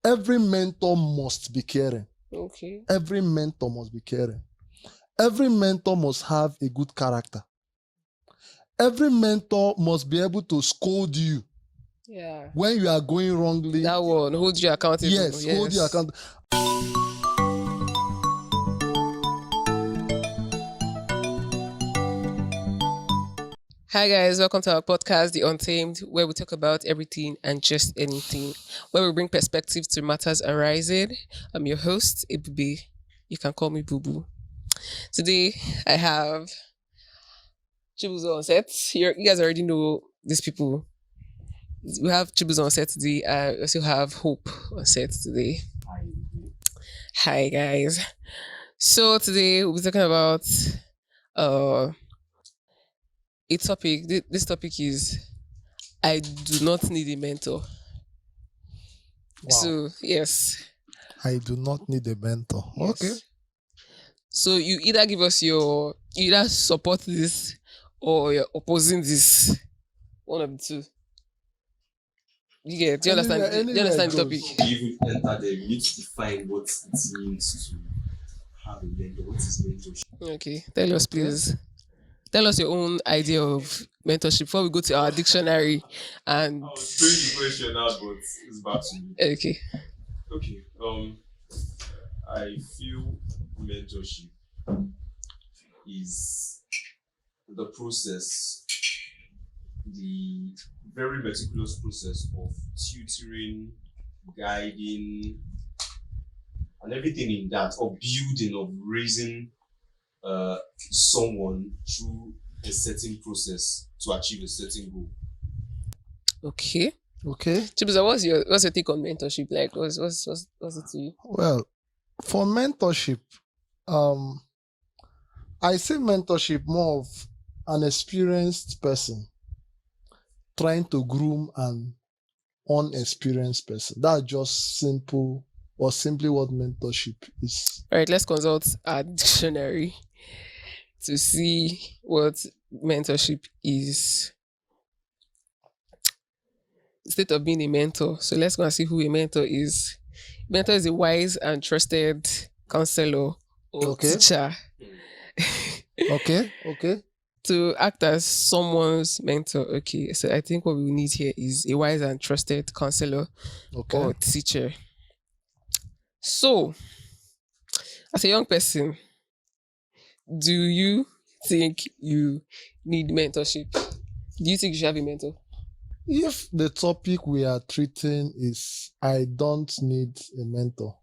every mentor must be caring. Okay. Every mentor must be caring. Every mentor must have a good character. Every mentor must be able to scold you when you are going wrongly. That one, hold you accountable. Yes, hold you accountable. Hi guys, welcome to our podcast, The Untamed, where we talk about everything and just anything, where we bring perspective to matters arising. I'm your host, Ibube. You can call me Boo Boo. Today, I have Chibuzo on set. You guys already know these people. We have Chibuzo on set today. I also have Hope on set today. Hi guys. So today we'll be talking about a topic. This topic is I do not need a mentor. Wow. So yes, I do not need a mentor. yes. Okay. So you either support this or you're opposing this. One of the two. Do you understand? Do you understand the topic? Before we even enter there, we need to define what it means to have a mentor. What is mentorship? Okay, tell us please. Tell us your own idea of mentorship before we go to our dictionary and. I was throwing the question out, but it's back to me. Okay. Okay. I feel mentorship is the process, the very meticulous process of tutoring, guiding, and everything in that, of building, of raising someone through a certain process to achieve a certain goal. Okay. Okay. Chibuza, what's your take on mentorship? Like, what's it to you? Well, for mentorship, I see mentorship more of an experienced person trying to groom an unexperienced person. That's just simply what mentorship is. All right, let's consult our dictionary to see what mentorship is. Instead of being a mentor, so let's go and see who a mentor is. Mentor is a wise and trusted counselor or teacher. Okay. To act as someone's mentor. Okay, so I think what we need here is a wise and trusted counselor or teacher. So, as a young person, do you think you need mentorship? Do you think you should have a mentor? If the topic we are treating is I don't need a mentor,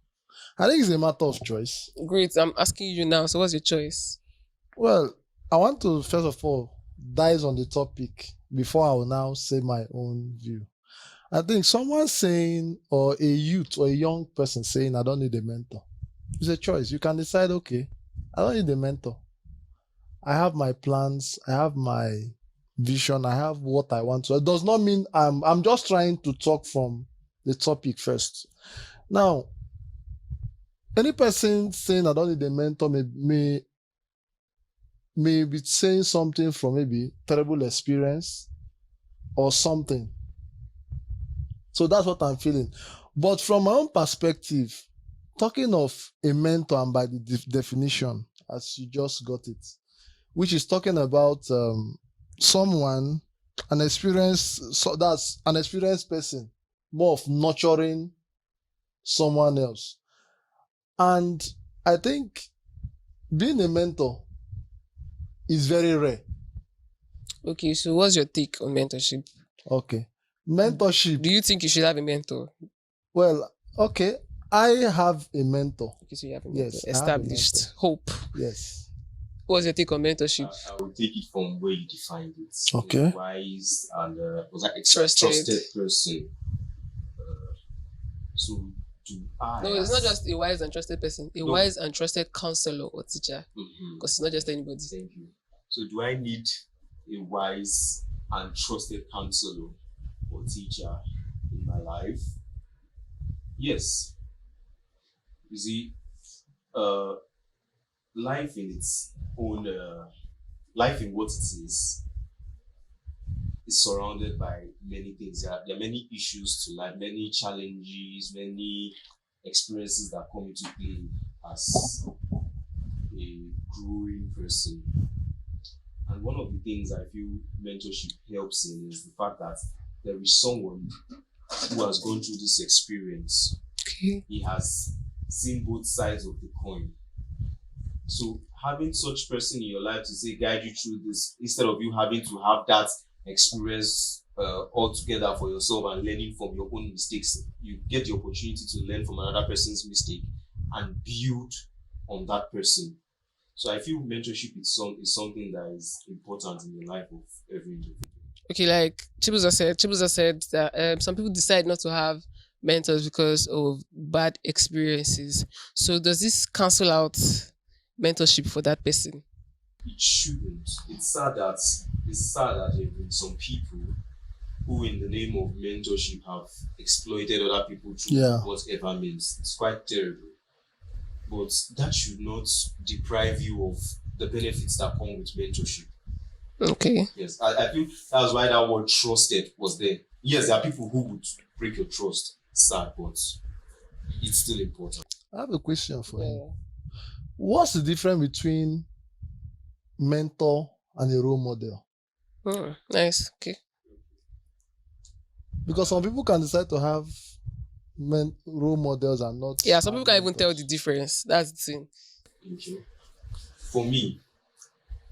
I think it's a matter of choice. Great, I'm asking you now. So what's your choice? Well, I want to first of all dive on the topic before I will now say my own view. I think someone saying, or a youth or a young person saying, I don't need a mentor, it's a choice. You can decide, okay, I don't need a mentor. I have my plans, I have my vision, I have what I want to. It does not mean I'm just trying to talk from the topic first. Now, any person saying I don't need a mentor may be saying something from maybe terrible experience or something. So that's what I'm feeling. But from my own perspective, talking of a mentor, and by the definition, as you just got it, which is talking about someone, that's an experienced person, more of nurturing someone else. And I think being a mentor is very rare. Okay, so what's your take on mentorship? Okay. Mentorship. Do you think you should have a mentor? Well, okay. I have a mentor. Okay, so you have a mentor. Yes. Established. Hope. Yes. What's your take on mentorship? I will take it from where you defined it. Okay. A wise and was that a Trusted person. So do I? No, it's not just a wise and trusted person. Wise and trusted counselor or teacher. Because it's not just anybody. Thank you. So do I need a wise and trusted counselor or teacher in my life? Yes. You see, life in its own, life in what it is is surrounded by many things. There are many issues to life, many challenges, many experiences that come into play as a growing person. And one of the things I feel mentorship helps in is the fact that there is someone who has gone through this experience. Okay. He has seen both sides of the coin. So having such person in your life to say guide you through this, instead of you having to have that experience altogether for yourself and learning from your own mistakes, you get the opportunity to learn from another person's mistake and build on that person. So I feel mentorship is something that is important in the life of every individual. Okay, like Chibuza said that some people decide not to have mentors because of bad experiences. So does this cancel out mentorship for that person? It shouldn't. It's sad that there have been some people who, in the name of mentorship, have exploited other people through whatever means. It's quite terrible. But that should not deprive you of the benefits that come with mentorship. Okay. Yes, I feel that's why that word trusted was there. Yes, there are people who would break your trust. Sad, but it's still important. I have a question for you. What's the difference between mentor and a role model? Nice. Okay. Because some people can decide to have role models and not. Yeah, some people can't even tell the difference. That's the thing. Okay. For me,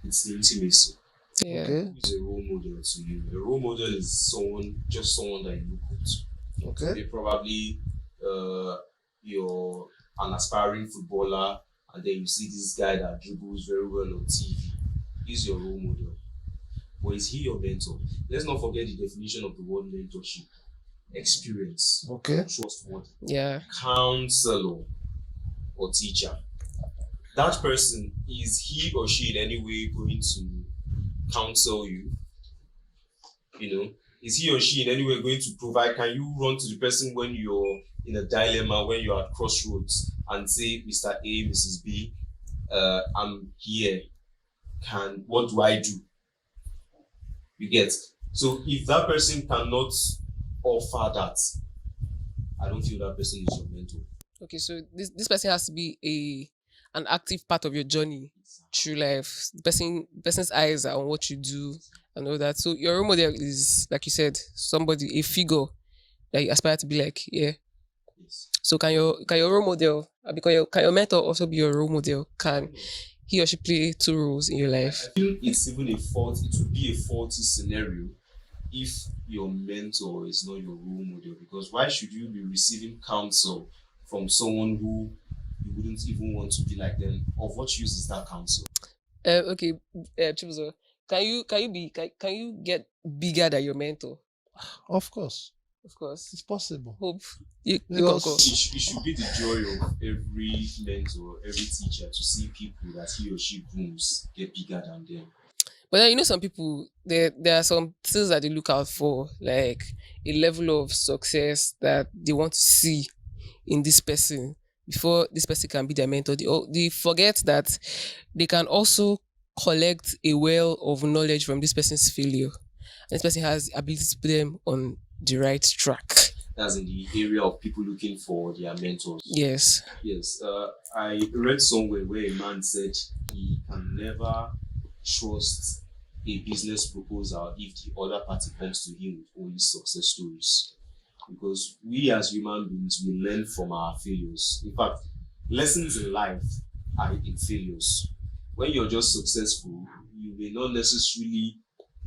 it's the intimacy. Yeah. Okay. Who's a role model to you? A role model is someone that you look up to. Okay. So they probably you're an aspiring footballer, and then you see this guy that dribbles very well on TV. He's your role model. But is he your mentor? Let's not forget the definition of the word mentorship. Experience. Okay. Trustworthy. Yeah. Counselor or teacher. That person, is he or she in any way going to counsel you? You know, is he or she in any way going to provide? Can you run to the person when you're in a dilemma, when you're at crossroads, and say, Mr. A, Mrs. B, I'm here. What do I do? You get? So if that person cannot offer that, I don't feel that person is your mentor. Okay, so this person has to be an active part of your journey through life. The person's eyes are on what you do and all that. So your role model is, like you said, somebody, a figure that you aspire to be like. Yeah. Yes. So can your role model, can your mentor also be your role model? Can he or she play two roles in your life? I feel it's even it would be a faulty scenario if your mentor is not your role model, because why should you be receiving counsel from someone who you wouldn't even want to be like them? Of what use is that counsel? Okay, Chibuzo, can you get bigger than your mentor? Of course. Of course. It's possible. Hope you Because concur. It should be the joy of every mentor, every teacher, to see people that he or she grooms get bigger than them. But then, some people, there are some things that they look out for, like a level of success that they want to see in this person before this person can be their mentor. They forget that they can also collect a well of knowledge from this person's failure. And this person has the ability to put them on the right track. That's in the area of people looking for their mentors. Yes. Yes. I read somewhere where a man said he can never trust a business proposal if the other party comes to him with only success stories. Because we as human beings, we learn from our failures. In fact, lessons in life are in failures. When you're just successful, you may not necessarily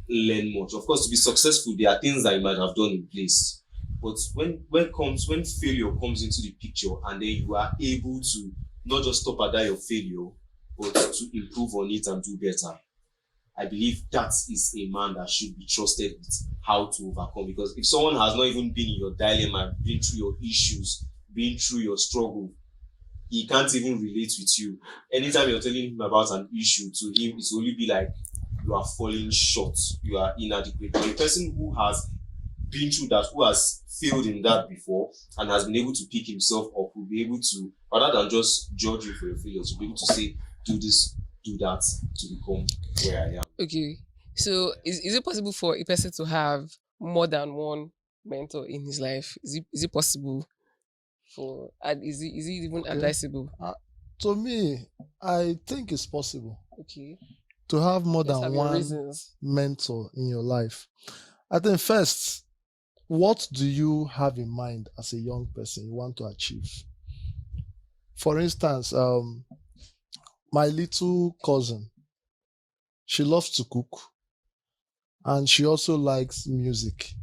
learn much. Of course, to be successful, there are things that you might have done in place. But when failure comes into the picture, and then you are able to not just stop at that your failure, but to improve on it and do better, I believe that is a man that should be trusted with how to overcome. Because if someone has not even been in your dilemma, been through your issues, been through your struggle, he can't even relate with you. Anytime you're telling him about an issue, to him, it will only be like you are falling short, you are inadequate. But a person who has been through that, who has failed in that before, and has been able to pick himself up, will be able to, rather than just judge you for your failures, will be able to say, do this, do that, to become where I am. Okay. So is it possible for a person to have more than one mentor in his life? Is it possible for and is it even Okay. advisable? To me, I think it's possible Okay. to have more Let's than have your one reasons. mentor in your life. I think first, what do you have in mind as a young person you want to achieve? For instance, my little cousin, she loves to cook and she also likes music.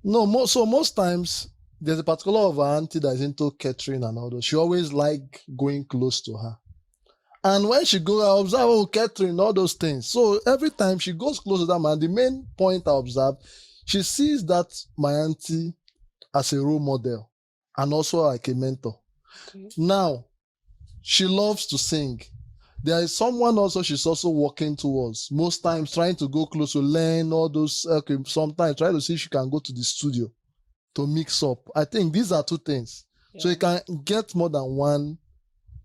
No, so most times there's a particular of her auntie that is into catering and all those. She always like going close to her. And when she goes, I observe, oh, catering, all those things. So every time she goes close to that man, the main point I observe, she sees that my auntie as a role model and also like a mentor. Okay. Now, she loves to sing. There is someone also she's also working towards. Most times trying to go close to learn all those. Okay, sometimes try to see if she can go to the studio to mix up. I think these are two things. So you can get more than one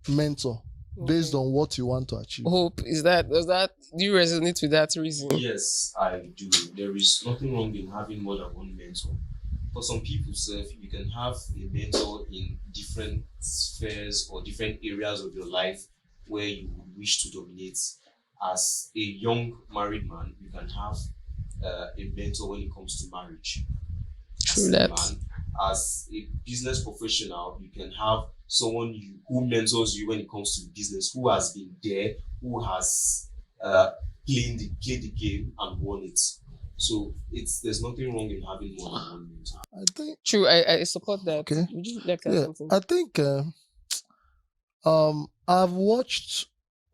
mentor based on what you want to achieve. Hope do you resonate with that reason? Yes, I do. There is nothing wrong in having more than one mentor. For some people, you can have a mentor in different spheres or different areas of your life where you would wish to dominate. As a young married man, you can have a mentor when it comes to marriage. True that. As a business professional, you can have someone who mentors you when it comes to business, who has been there, who has played the game and won it. So there's nothing wrong in having more than one mentor. I think true. I support that. Okay. Would you like to add something? I think I've watched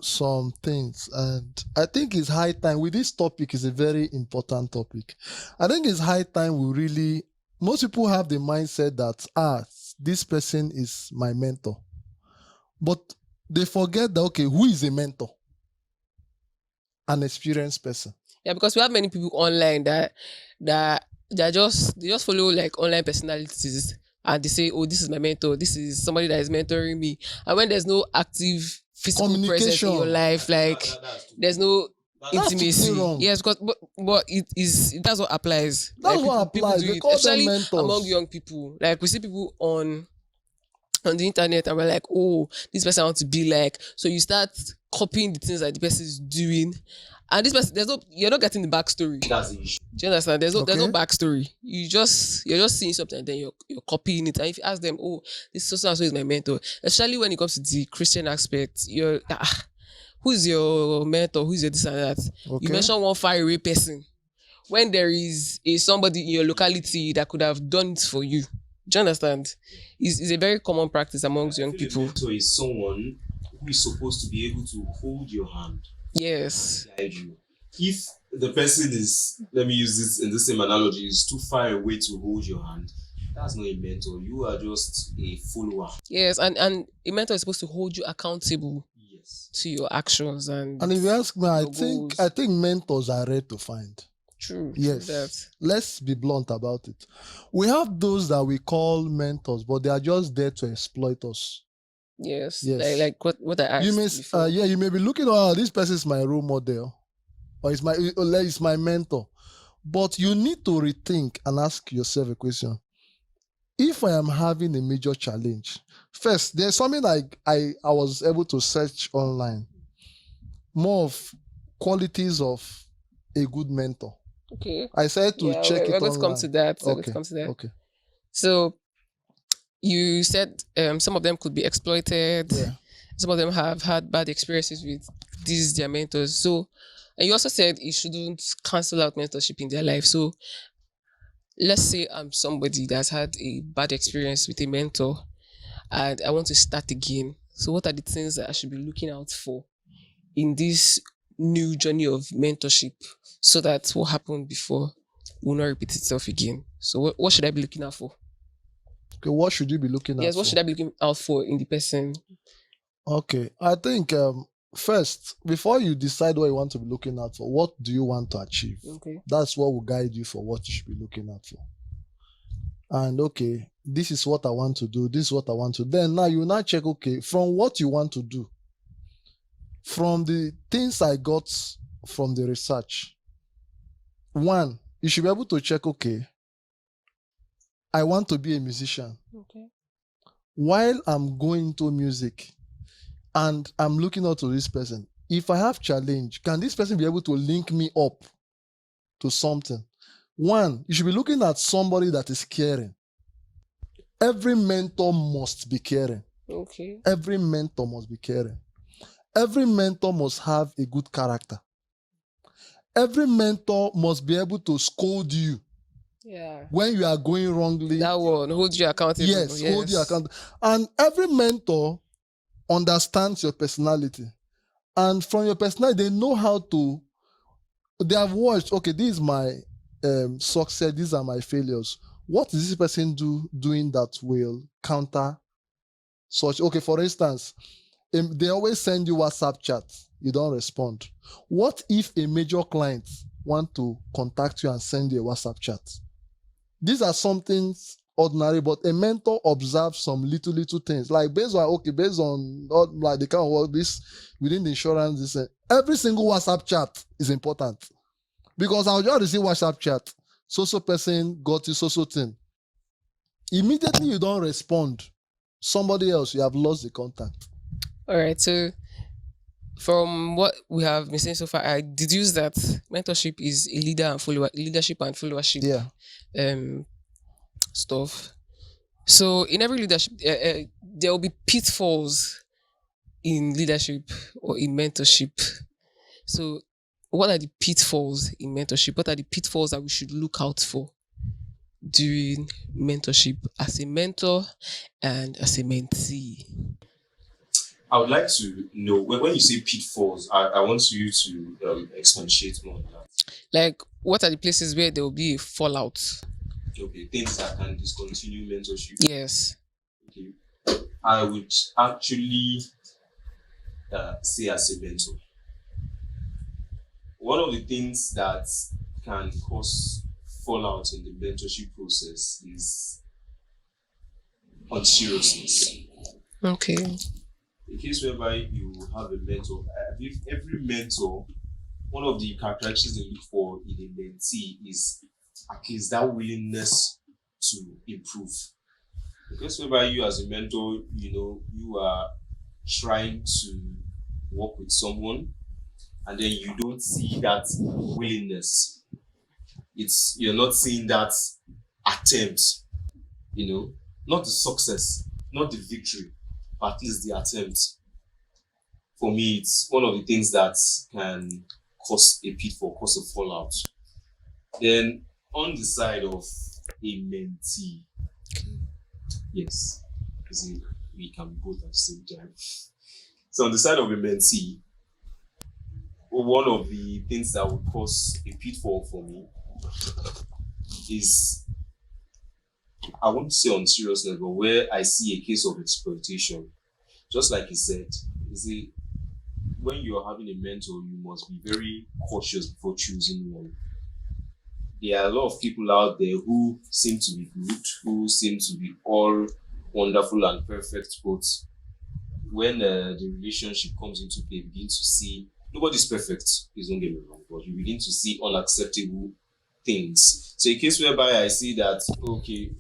some things and I think it's high time with this topic is a very important topic. I think it's high time we really most people have the mindset that this person is my mentor. But they forget that okay, who is a mentor? An experienced person. Yeah, because we have many people online that they just follow like online personalities and they say, oh, this is my mentor, this is somebody that is mentoring me. And when there's no active physical presence in your life, like there's no intimacy. Yes, because but that's what applies. That's like, what applies. They call them especially mentors. among young people. Like we see people on the internet and we're like, oh, this person I want to be like. So you start copying the things that the person is doing. And this person, you're not getting the backstory. That's the issue. Do you understand? There's no backstory. You're just seeing something and then you're copying it. And if you ask them, oh, this so and so is my mentor, especially when it comes to the Christian aspect, you're who's your mentor? Who's your this and that? You mention one far away person when there is somebody in your locality that could have done it for you. Do you understand? It's a very common practice amongst young people. A mentor is someone who is supposed to be able to hold your hand. Yes. Guide you. If the person is, let me use this in the same analogy, is too far away to hold your hand, that's not a mentor. You are just a follower. Yes, and a mentor is supposed to hold you accountable. Yes. To your actions and if you ask me, I goals. think mentors are rare to find. True. Yes. That. Let's be blunt about it. We have those that we call mentors, but they are just there to exploit us. Yes. Like what I asked you may before. you may be looking, oh, this person is my role model, or it's my mentor. But you need to rethink and ask yourself a question. If I am having a major challenge, first, there's something like I was able to search online. More of qualities of a good mentor. Okay. I said to check it online. Let's come to that. Okay. So you said some of them could be exploited. Yeah. Some of them have had bad experiences with their mentors. So, and you also said you shouldn't cancel out mentorship in their life. So let's say I'm somebody that's had a bad experience with a mentor and I want to start again. So what are the things that I should be looking out for in this new journey of mentorship so that what happened before will not repeat itself again? So what should I be looking out for? Okay, what should you be looking out for? Yes, what should I be looking out for in the person? Okay, I think first, before you decide what you want to be looking out for, what do you want to achieve? Okay. That's what will guide you for what you should be looking out for. And okay, this is what I want to do. This is what I want to do. Then now you now check, okay, from what you want to do, from the things I got from the research. One, you should be able to check, okay, I want to be a musician. Okay. While I'm going into music and I'm looking out to this person, if I have challenge, can this person be able to link me up to something? One, you should be looking at somebody that is caring. Every mentor must be caring. Okay. Every mentor must be caring. Every mentor must have a good character. Every mentor must be able to scold you Yeah. when you are going wrongly. That one holds you accountable. Yes, hold you accountable. And every mentor understands your personality. And from your personality, they know how to, they have watched, okay, this is my success, these are my failures. What is this person doing that will counter such? Okay, for instance, they always send you WhatsApp chat, you don't respond. What if a major client want to contact you and send you a WhatsApp chat? These are some things ordinary, but a mentor observes some little things, like based on like the kind of work this within the insurance, this every single WhatsApp chat is important, because I'll just receive WhatsApp chat, so person got you so thing. Immediately you don't respond, somebody else, you have lost the contact. All right. So from what we have been saying so far, I deduce that mentorship is a leadership and followership stuff. So in every leadership, there will be pitfalls in leadership or in mentorship. So what are the pitfalls in mentorship? What are the pitfalls that we should look out for during mentorship as a mentor and as a mentee? I would like to know, when you say pitfalls, I want you to expatiate more on that. Like, what are the places where there will be a fallout? Okay, things that can discontinue mentorship. Yes. Okay, I would actually say as a mentor, one of the things that can cause fallout in the mentorship process is unseriousness. Okay. A case whereby you have a mentor, if every mentor, one of the characteristics they look for in a mentee is at least that willingness to improve. A case whereby you as a mentor, you are trying to work with someone and then you don't see that willingness. You're not seeing that attempt, not the success, not the victory, but at least the attempt. For me, it's one of the things that can cause a pitfall, cause a fallout. Then on the side of a mentee, yes, we can be both at the same time. So on the side of a mentee, one of the things that would cause a pitfall for me is, I won't say on seriousness, but where I see a case of exploitation. Just like you said, when you're having a mentor, you must be very cautious before choosing one. There are a lot of people out there who seem to be good, who seem to be all wonderful and perfect, but when the relationship comes into play, you begin to see nobody's perfect, please don't get me wrong, but you begin to see unacceptable things. So a case whereby I see that, okay,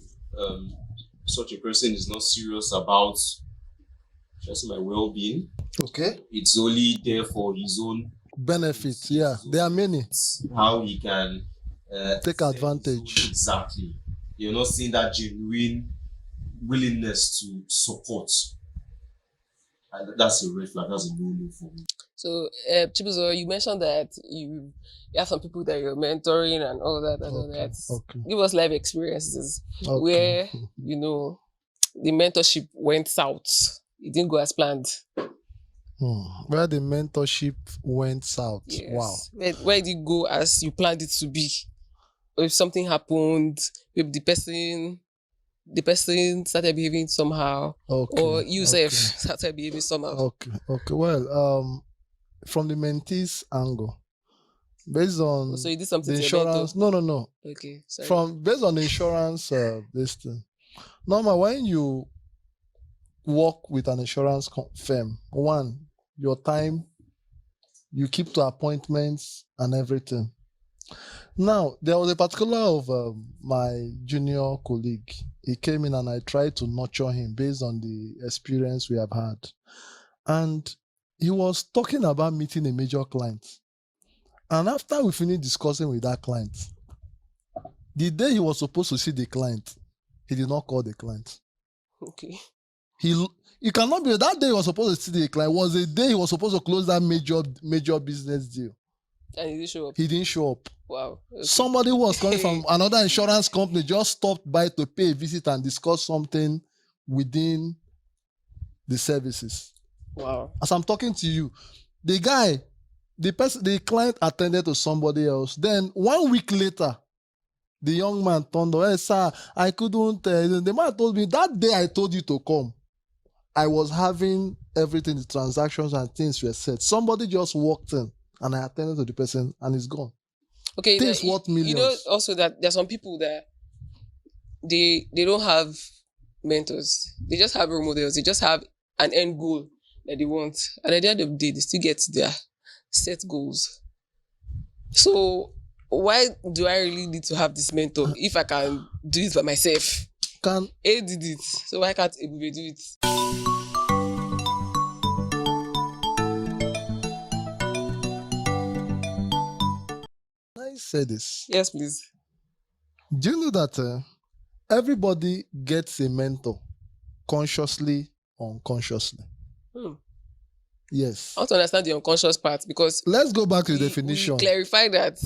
such a person is not serious about just my well-being. Okay. It's only there for his own benefits. Yeah, there are many. How he can take advantage. Exactly. You're not seeing that genuine willingness to support. And that's a red flag. That's a no-no for me. So, Chibuzo, you mentioned that you have some people that you're mentoring and all that and all that. Okay. Give us life experiences where, the mentorship went south. It didn't go as planned. Where the mentorship went south. Yes. Wow. Where did it go as you planned it to be? Or if something happened, maybe the person started behaving somehow, or you started behaving somehow. Okay. Well, from the mentee's angle, based on so you did something the to insurance. No. Okay, sorry. Based on the insurance, this thing. Normal, when you work with an insurance firm, one, your time You keep to appointments and everything. Now, there was a particular of my junior colleague. He came in and I tried to nurture him based on the experience we have had. And he was talking about meeting a major client. And after we finished discussing with that client, the day he was supposed to see the client, he did not call the client. Okay. He cannot be that day he was supposed to see the client was the day he was supposed to close that major business deal. And he didn't show up. He didn't show up. Wow. Okay. Somebody who was coming from another insurance company just stopped by to pay a visit and discuss something within the services. Wow. As I'm talking to you, the client attended to somebody else. Then 1 week later, the young man turned up. Hey, sir, I couldn't. The man told me that day I told you to come. I was having everything, the transactions and things were set. Somebody just walked in and I attended to the person and he's gone. Okay. Things worth millions. You know also that there's some people that they don't have mentors. They just have role models. They just have an end goal that they want. And at the end of the day, they still get to their set goals. So why do I really need to have this mentor if I can do it by myself? A did it, so why can't Ebube do it? I say this. Yes, please. Do you know that everybody gets a mentor consciously or unconsciously? Yes. I want to understand the unconscious part because let's go back to the definition. We clarify that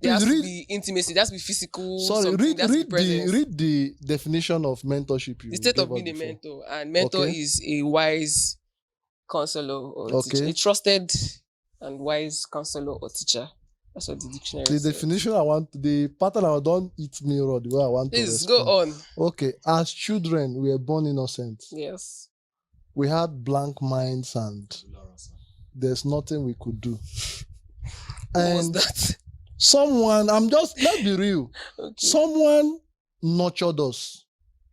there has to be intimacy, there has to be physical. Sorry, read the definition of mentorship. The state of being a mentor, and mentor is a wise counselor or teacher, a trusted and wise counselor or teacher. That's what the dictionary says. The definition the pattern I don't eat me raw the way I want to respond. Go on. Okay, as children, we were born innocent. Yes. We had blank minds and there's nothing we could do. What was that? Let's be real. Okay. Someone nurtured us.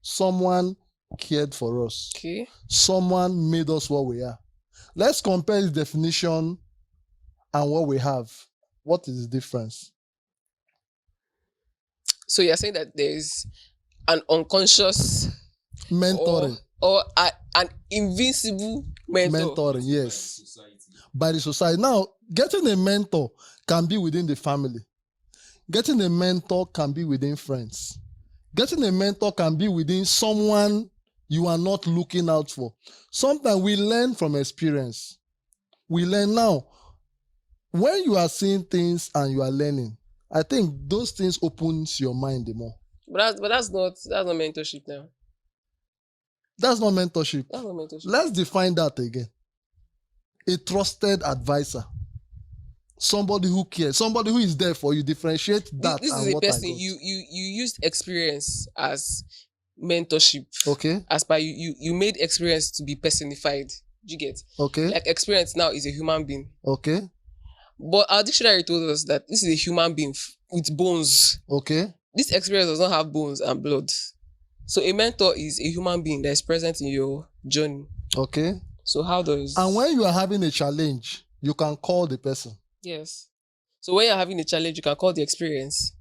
Someone cared for us. Okay. Someone made us what we are. Let's compare the definition and what we have. What is the difference? So you're saying that there's an unconscious mentoring or an invincible mentor. Mentoring, yes. By the society. Now, getting a mentor can be within the family. Getting a mentor can be within friends. Getting a mentor can be within someone you are not looking out for. Sometimes we learn from experience. We learn now. When you are seeing things and you are learning, I think those things opens your mind the more. But that's not mentorship now. That's not mentorship. That's not mentorship. Let's define that again. A trusted advisor. Somebody who cares. Somebody who is there for you. Differentiate that. This is a person you used experience as mentorship. Okay. As by you made experience to be personified. Do you get? Okay. Like experience now is a human being. Okay. But our dictionary told us that this is a human being with bones. Okay. This experience does not have bones and blood. So a mentor is a human being that is present in your journey. Okay. So how does... And when you are having a challenge, you can call the person. Yes. So when you're having a challenge, you can call the experience.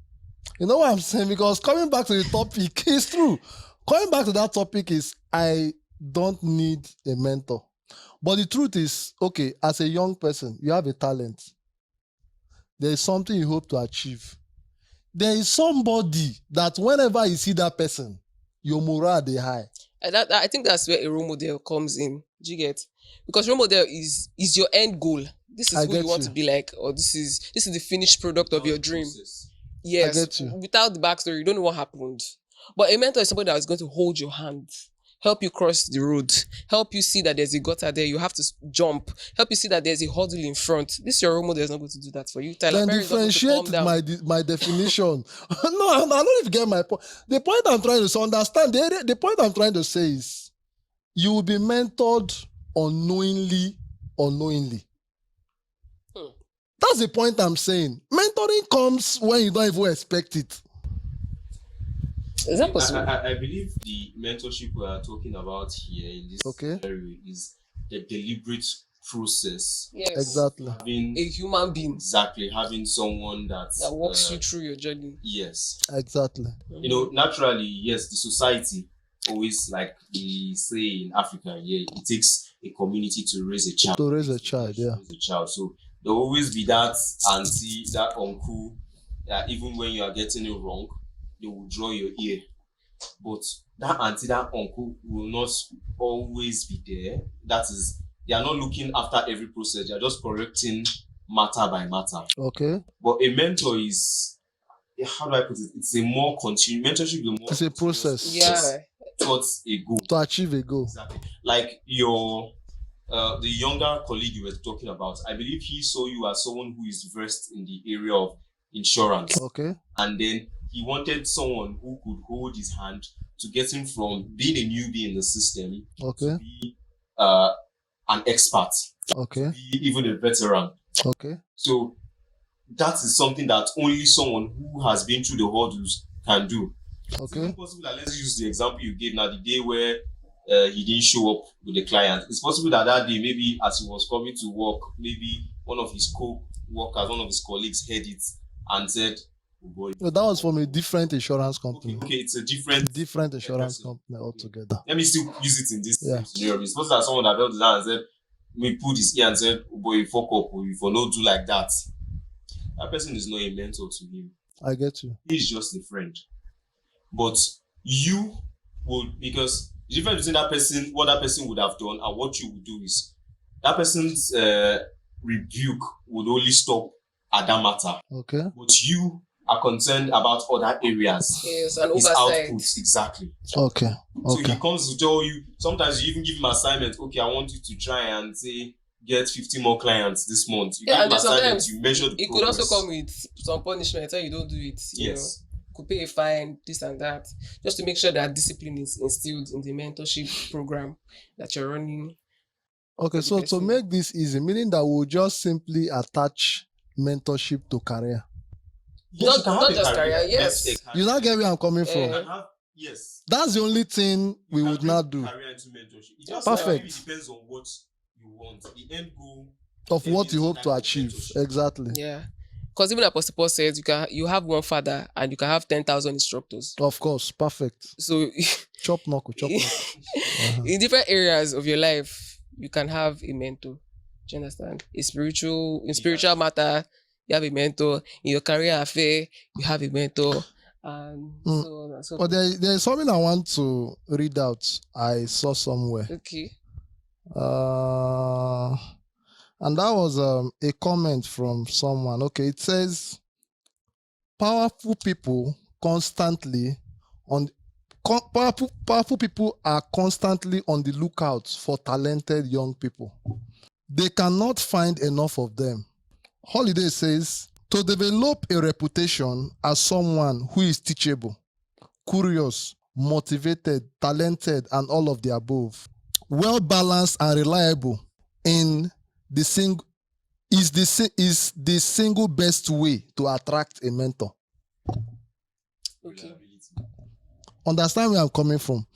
You know what I'm saying? Because coming back to the topic, it's true. Coming back to that topic is, I don't need a mentor. But the truth is, okay, as a young person, you have a talent. There is something you hope to achieve. There is somebody that whenever you see that person, your morale is high. I think that's where a role model comes in. Do you get? Because role model is your end goal. This is who you want to be like, or this is the finished product of your dream. Yes. I get you. Without the backstory, you don't know what happened. But a mentor is somebody that is going to hold your hand, help you cross the road, help you see that there's a gutter there, you have to jump, help you see that there's a hurdle in front. This your role model is not going to do that for you. Then differentiate my definition. No, I don't know if you get my point. The point I'm trying to understand, the point I'm trying to say is, you will be mentored unknowingly. That's the point I'm saying. Mentoring comes when you don't even expect it. Is that possible? I believe the mentorship we are talking about here in this area is the deliberate process. Yes. Exactly. Having A human being exactly having someone that that walks you through your journey. yes. Exactly. You know, naturally, yes, the society always, like we say in Africa, yeah, it takes a community to raise a child. To raise a child, yeah. Raise a child. So there will always be that auntie, that uncle, that even when you are getting it wrong, they will draw your ear. But that auntie, that uncle will not always be there. That is, they are not looking after every process. They are just correcting matter by matter. Okay. But a mentor is, how do I put it? It's a more continuous mentorship. It's a process. Yeah. Towards a goal. To achieve a goal. Exactly. Like your the younger colleague you were talking about, I believe he saw you as someone who is versed in the area of insurance. Okay. And then he wanted someone who could hold his hand to get him from being a newbie in the system Okay. to be an expert, Okay. to be even a veteran. Okay. So that is something that only someone who has been through the hurdles can do. Okay. It's possible that, let's use the example you gave now, the day where he didn't show up with the client. It's possible that that day, maybe as he was coming to work, maybe one of his co-workers, one of his colleagues heard it and said, oh boy. No, that was from a different insurance company. Okay, it's a different insurance person. company altogether. Let me still use it in this Yeah. scenario. It's possible that someone that held his hand and said, we pulled his ear and said, oh boy, you fuck up, or you for not do like that. That person is not a mentor to him. I get you. He's just a friend. But you would, because the difference between that person, what that person would have done and what you would do is that person's rebuke would only stop at that matter. Okay. But you are concerned about other areas. Yes, and His oversight. output, exactly. Okay. So Okay. he comes to tell you, sometimes you even give him assignment, okay, I want you to try and say, get 50 more clients this month. You Yeah, give and him then assignment, sometimes you measure the it could progress. also come with some punishment when you don't do it. You know, Yes. could pay a fine, this and that, just to make sure that discipline is instilled in the mentorship program that you're running. Okay. So to person. make this easy, meaning that we'll just simply attach mentorship to career. Yes, you can have not a just career, yes. yes. You not get where I'm coming from. You can have, yes. That's the only thing we You would can not bring do. career into mentorship. It just Perfect. It depends on what you want. The end goal Of what you is hope type to of achieve. mentorship. Exactly. Yeah. Because even Apostle Paul says you have one father and you can have 10,000 instructors. Of course. Perfect. So Chop knuckle. Chop knuckle. in different areas of your life, you can have a mentor. Do you understand? In spiritual matter, you have a mentor. In your career affair, you have a mentor. And so on and so But forth. there's something I want to read out. I saw somewhere. Okay. And that was a comment from someone. Okay, it says, powerful people powerful people are constantly on the lookout for talented young people. They cannot find enough of them. Holiday says, to develop a reputation as someone who is teachable, curious, motivated, talented, and all of the above, well balanced and reliable is the single best way to attract a mentor. Okay. Understand where I'm coming from?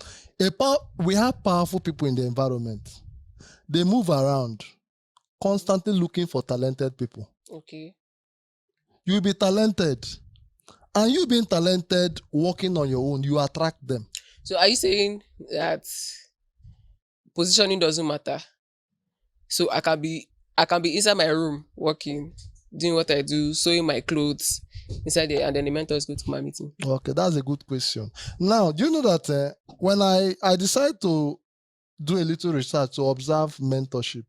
We have powerful people in the environment. They move around, constantly looking for talented people. Okay. You'll be talented. And you being talented, working on your own, you attract them. So are you saying that positioning doesn't matter? So I can be inside my room working, doing what I do, sewing my clothes inside there, and then the mentor is going to my meeting. Okay, that's a good question. Now, do you know that when I decided to do a little research to observe mentorship,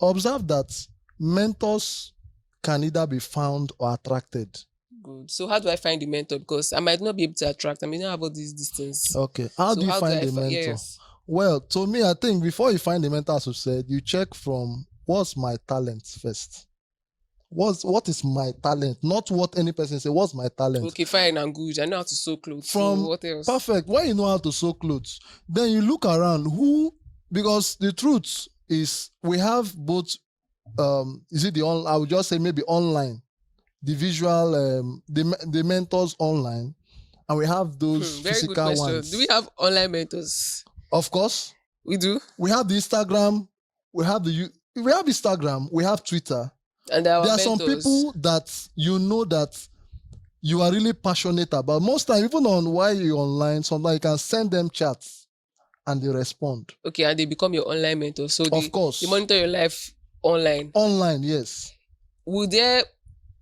observe that mentors can either be found or attracted. Good. So how do I find the mentor? Because I might not be able to attract. I may not have all these distance. Okay. How do you find the mentor? Yes. Well, to me, I think before you find the mentor, as you said, you check from what's my talent first. What is my talent? Not what any person say. What's my talent? Okay, fine and good. I know how to sew clothes. From so what else? Perfect. When you know how to sew clothes, then you look around because the truth is we have both. Is it I would just say maybe online, the visual, the mentors online, and we have those Very good physical question. ones. Do we have online mentors? Of course, We do. we have the Instagram, we have the we have Instagram, we have Twitter. And There are some people that that you are really passionate about. Most time, even on while you're online, sometimes you can send them chats and they respond. Okay, and they become your online mentor. So of course, they monitor your life online. Online, yes. Will there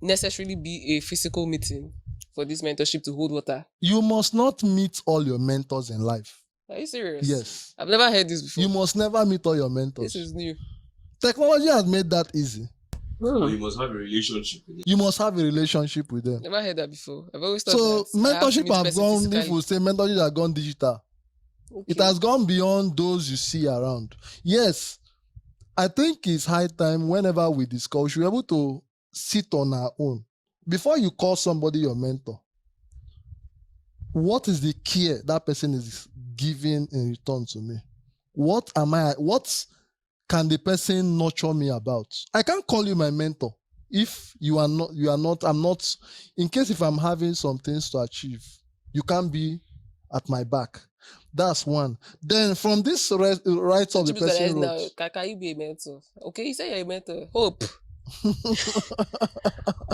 necessarily be a physical meeting for this mentorship to hold water? You must not meet all your mentors in life. Are you serious? Yes. I've never heard this before. You must never meet all your mentors. This is new. Technology has made that easy. But you must have a relationship with them. You must have a relationship with them. Never heard that before. I've always thought So that mentorship have gone, if we say mentorship has gone digital. Okay. It has gone beyond those you see around. Yes, I think it's high time whenever we discuss, we should be able to sit on our own. Before you call somebody your mentor, what is the care that person is giving in return to me? What can the person nurture me about? I can't call you my mentor if I'm not, in case if I'm having some things to achieve, you can't be at my back. That's one. Then from this right of the person wrote, can you be a mentor? Okay, you say you're a mentor. Hope.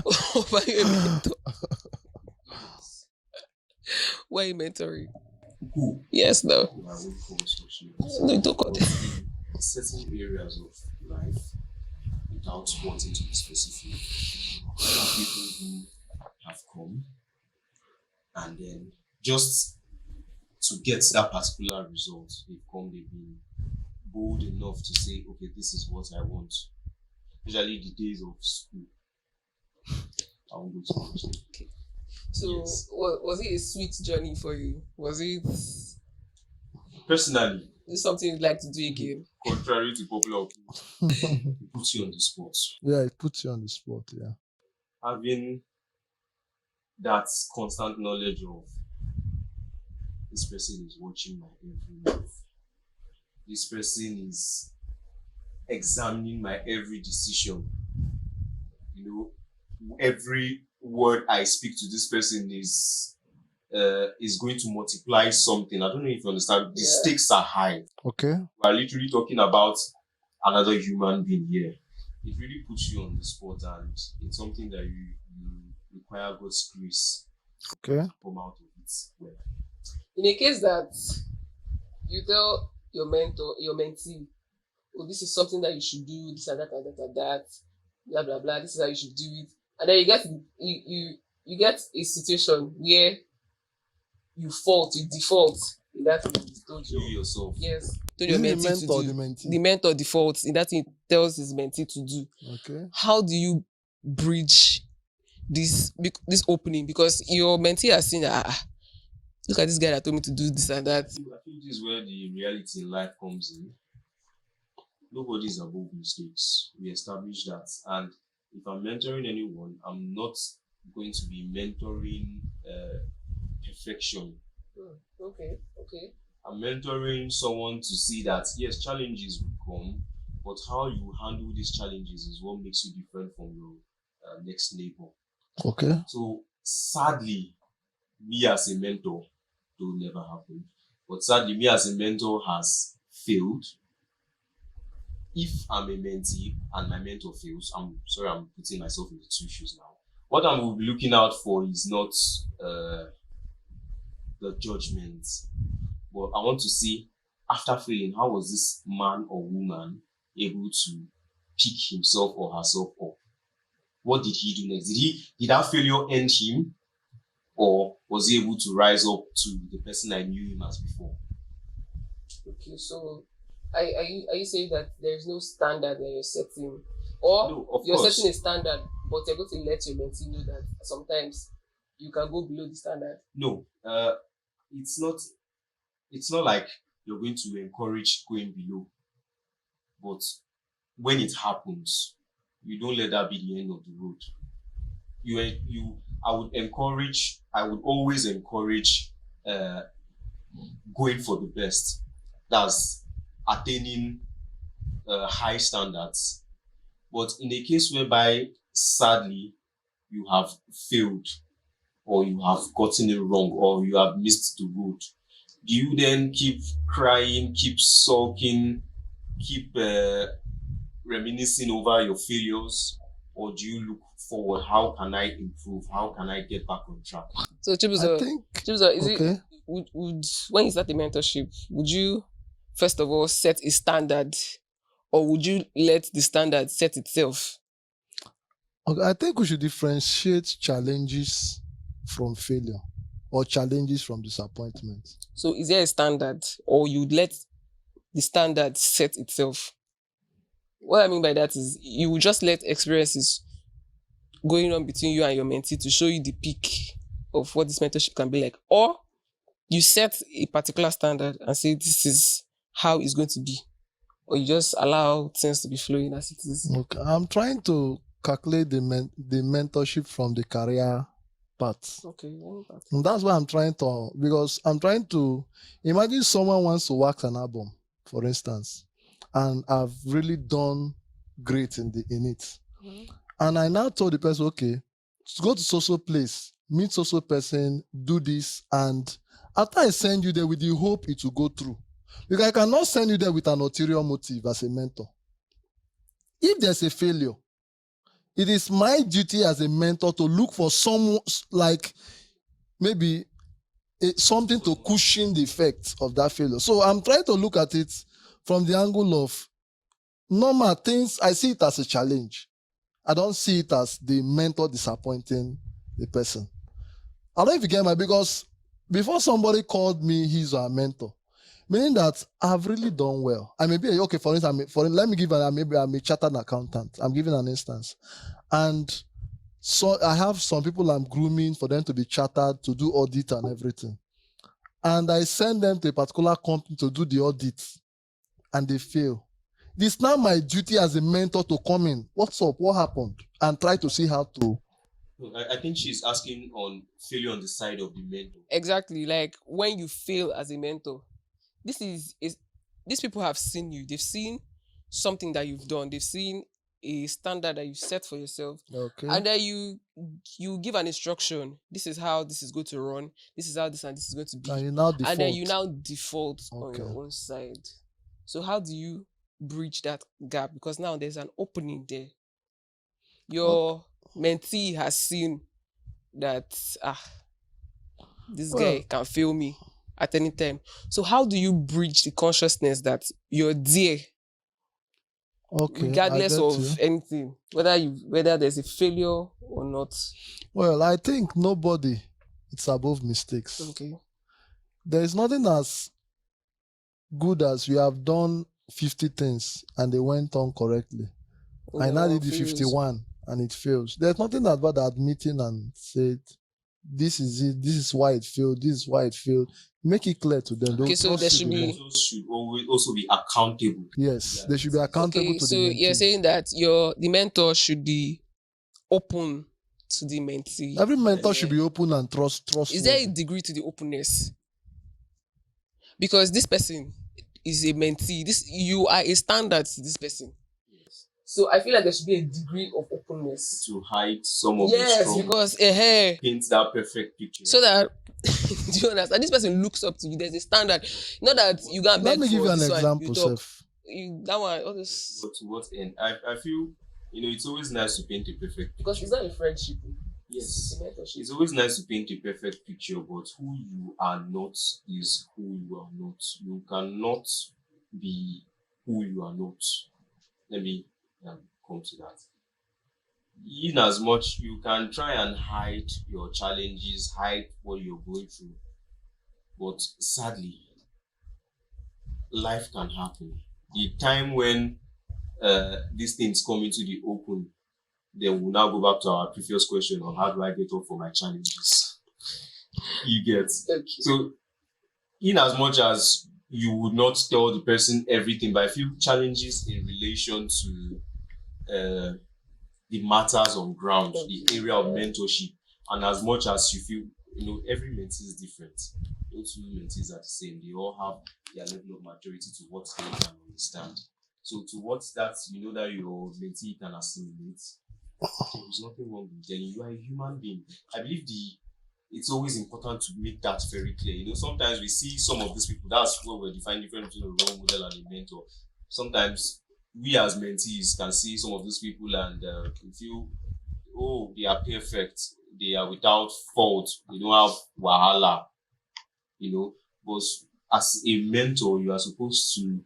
Hope are you a mentor? Why are you mentoring? Who? Yes, no. No, don't call it. Certain areas of life, without wanting to be specific, there are people who have come and then just to get that particular result, they've been bold enough to say, okay, this is what I want. Especially the days of school. I won't go to school. Okay. So, yes. Was it a sweet journey for you? Was it? Personally, is something you'd like to do again? Contrary to popular opinion, it puts you on the spot. Yeah, it puts you on the spot, yeah. Having that constant knowledge of this person is watching my every move. This person is examining my every decision. You know, every word I speak to this person is going to multiply something. I don't know if you understand. The stakes are high. Okay. We are literally talking about another human being here. It really puts you on the spot, and it's something that you require God's grace to come out of it well. In a case that you tell your mentor, your mentee, oh, this is something that you should do, this and that and that and that, blah blah blah, this is how you should do it, and then you get a situation where you default in that thing you told you yourself. Yes. Told your mentee to do. The mentor defaults in that thing he tells his mentee to do. Okay. How do you bridge this opening? Because your mentee has seen that look at this guy that told me to do this and that. I think this is where the reality in life comes in. Nobody is above mistakes. We establish that. And if I'm mentoring anyone, I'm not going to be mentoring perfection. Okay. I'm mentoring someone to see that, yes, challenges will come, but how you handle these challenges is what makes you different from your next neighbor. Okay. So, sadly, me as a mentor, it will never happen. But sadly, me as a mentor has failed. If I'm a mentee and my mentor fails, I'm putting myself in the two shoes now. What I will be looking out for is not the judgment, but I want to see, after failing, how was this man or woman able to pick himself or herself up? What did he do next? Did that failure end him, or was he able to rise up to the person I knew him as before? Okay, so are you saying that there is no standard that you're setting, or no, you're setting a standard, but you're going to let your mentee know that sometimes you can go below the standard? No, it's not like you're going to encourage going below, but when it happens, you don't let that be the end of the road. I would always encourage going for the best. That's attaining high standards. But in a case whereby, sadly, you have failed, or you have gotten it wrong, or you have missed the road, do you then keep crying, keep sulking, keep reminiscing over your failures, or do you look forward? How can I improve? How can I get back on track? So I Chibuzo, think is okay. it would when you start a mentorship, would you first of all set a standard, or would you let the standard set itself? Okay, I think we should differentiate challenges from failure or challenges from disappointment. So is there a standard, or you'd let the standard set itself? What I mean by that is you would just let experiences going on between you and your mentee to show you the peak of what this mentorship can be like, or you set a particular standard and say this is how it's going to be, or you just allow things to be flowing as it is. Okay, I'm trying to calculate the mentorship from the career part. Okay, And that's why I'm trying to, because I'm trying to imagine someone wants to wax an album, for instance, and I've really done great in it. Mhm. And I now told the person, okay, go to social place, meet social person, do this, and after I send you there with the hope it will go through. Because I cannot send you there with an ulterior motive as a mentor. If there's a failure, it is my duty as a mentor to look for some, like maybe something to cushion the effects of that failure. So I'm trying to look at it from the angle of normal things. I see it as a challenge. I don't see it as the mentor disappointing the person. I don't know if you get my, because before somebody called me his or her mentor, meaning that I've really done well. I may be, okay, for instance, let me give maybe I'm a chartered accountant. I'm giving an instance. And so I have some people I'm grooming for them to be chartered, to do audit and everything. And I send them to a particular company to do the audit, and they fail. It's now my duty as a mentor to come in. What's up? What happened? And try to see how to. I think she's asking on failure on the side of the mentor. Exactly. Like when you fail as a mentor, these people have seen you. They've seen something that you've done. They've seen a standard that you set for yourself. Okay. And then you give an instruction. This is how this is going to run. This is how this and this is going to be. And you now default. And then you now default on Okay. your own side. So how do you bridge that gap? Because now there's an opening there. Your mentee has seen that this guy can fail me at any time. So how do you bridge the consciousness that you're there, regardless of anything, whether there's a failure or not? Well, I think nobody is above mistakes. Okay. There is nothing as good as you have done 50 things and they went on correctly. I now did the 51 and it fails. There's nothing about admitting and said, this is it, this is why it failed, this is why it failed. Make it clear to them. Okay, so there should be... should also be accountable. Yes, they should be accountable to the mentee. So you're saying that the mentor should be open to the mentee. Every mentor should be open and trustworthy. Is there a degree to the openness? Because this person is a mentee. You are a standard to this person. Yes. So I feel like there should be a degree of openness. To hide some of the strong. Because paint that perfect picture. So that do you understand? This person looks up to you. There's a standard. Not that you got. Let me give you an example, Seth. That one. All this. But to what end? I feel it's always nice to paint a perfect picture. Because it's not a friendship. Yes. It's always nice to paint a perfect picture, but who you are not is who you are not. You cannot be who you are not. Let me come to that. In as much you can try and hide your challenges, hide what you're going through, but sadly, life can happen. The time when these things come into the open, then we'll now go back to our previous question on how do I get up for my challenges. You get. Okay. So, in as much as you would not tell the person everything, but I feel challenges in relation to the matters on ground, the area of mentorship, and as much as you feel, every mentee is different. No two mentees are the same. They all have their level of maturity to what they can understand. So towards that, that your mentee can assimilate. There's nothing wrong with them. You are a human being. I believe it's always important to make that very clear. Sometimes we see some of these people, that's where we're defining different between a role model and a mentor. Sometimes we as mentees can see some of those people and we feel, oh, they are perfect, they are without fault, they don't have wahala, But as a mentor, you are supposed to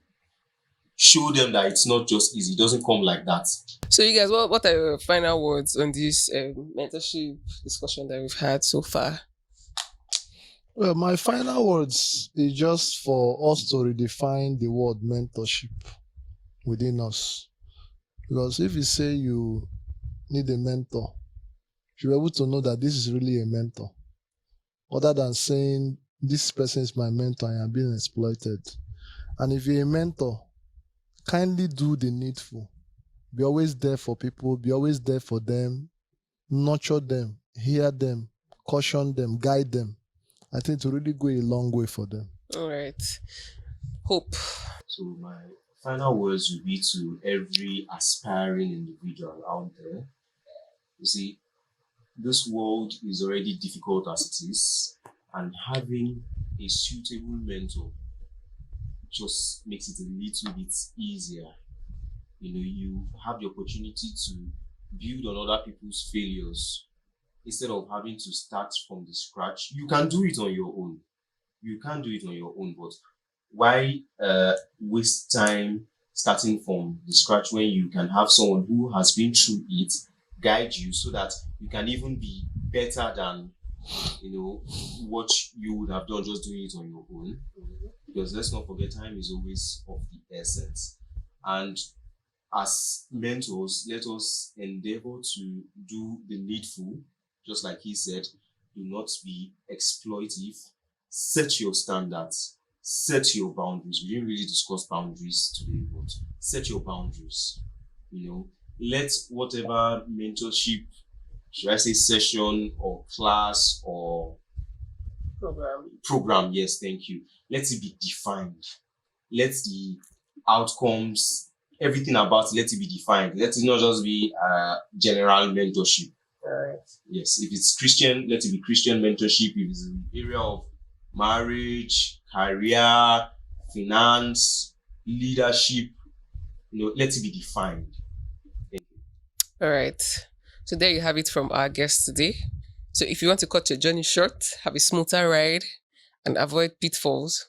show them that it's not just easy. It doesn't come like that. So, you guys, what are your final words on this mentorship discussion that we've had so far? Well, my final words is just for us to redefine the word mentorship within us. Because if you say you need a mentor, you're able to know that this is really a mentor. Other than saying, this person is my mentor and I'm being exploited. And if you're a mentor, kindly do the needful. Be always there for people, be always there for them, nurture them, hear them, caution them, guide them. I think to really go a long way for them. All right. Hope. So my final words will be to every aspiring individual out there. You see, this world is already difficult as it is, and having a suitable mentor just makes it a little bit easier. You have the opportunity to build on other people's failures instead of having to start from the scratch. You can do it on your own. But why waste time starting from the scratch when you can have someone who has been through it guide you so that you can even be better than what you would have done just doing it on your own? Because let's not forget, time is always of the essence. And as mentors, let us endeavor to do the needful, just like he said. Do not be exploitive. Set your standards. Set your boundaries. We didn't really discuss boundaries today, but set your boundaries. Let whatever mentorship, should I say session or class or program, yes, thank you. Let it be defined. Let the outcomes, everything about it, let it be defined. Let it not just be general mentorship. Right. Yes, if it's Christian, let it be Christian mentorship. If it's in the area of marriage, career, finance, leadership, let it be defined. All right. So there you have it from our guest today. So if you want to cut your journey short, have a smoother ride, and avoid pitfalls,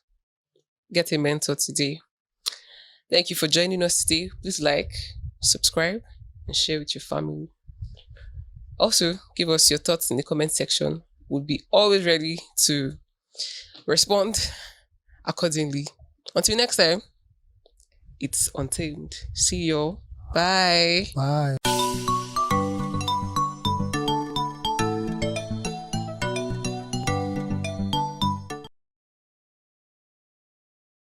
get a mentor today. Thank you for joining us today. Please like, subscribe, and share with your family. Also, give us your thoughts in the comment section. We'll be always ready to respond accordingly. Until next time, it's Untamed. See you all. Bye. Bye.